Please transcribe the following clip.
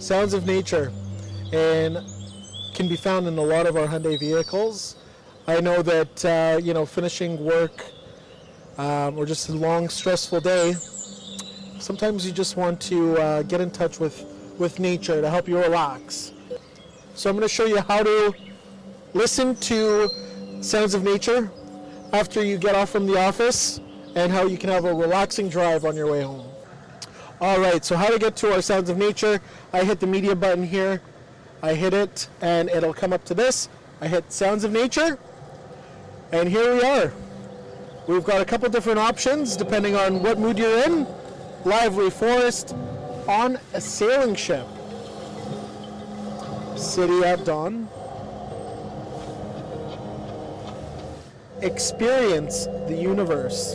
sounds of nature, and can be found in a lot of our Hyundai vehicles. I know that finishing work or just a long, stressful day, sometimes you just want to get in touch with nature to help you relax. So I'm going to show you how to listen to sounds of nature after you get off from the office, and how you can have a relaxing drive on your way home. Alright, so how to get to our sounds of nature. I hit the media button here, I hit it, and it'll come up to this. I hit sounds of nature, and here we are. We've got a couple different options depending on what mood you're in. Lively forest, on a sailing ship, city at dawn, experience the universe.